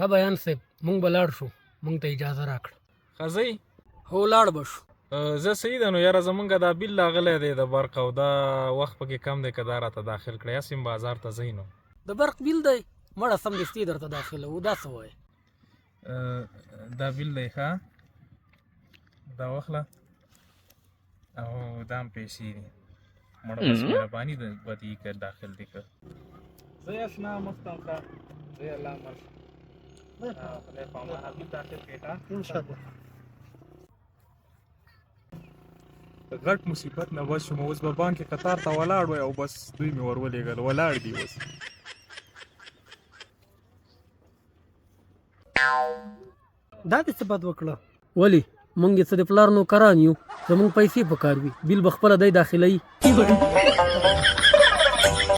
ښه بیان صاحب مونږ به لاړ شو مونږ ته اجازه راکړه ښځئ هو لاړ به شو زه صحیح ده نو یاره زمونږ دا بیل راغلی دی د برق او دا وخت پکې کم دی که دا راته داخل کړی یاست یم بازار ته ځئ نو د برق بیل دی مړه سمدستي درته داخله و دا څه وایې دا بیل دی ښه دا واخله او دا هم پیسې دي مړه بس مهرباني ده به دې که داخل دي که زه یې اشنا مستم ښه زه یې الله مل خدای په امان بیل داخل کړې ښه انشاءالله د غټ مصیبت نه بچ شوم اوس به بانک کې قطار ته ولاړ وای او بس دوی مې ور ولېږل ولاړ دي اوس دا دې څه بد وکړه ولې مونږ یې څه د پلار نوکران یو زمونږ پیسې پکار وي بیل به خپله دی داخلوي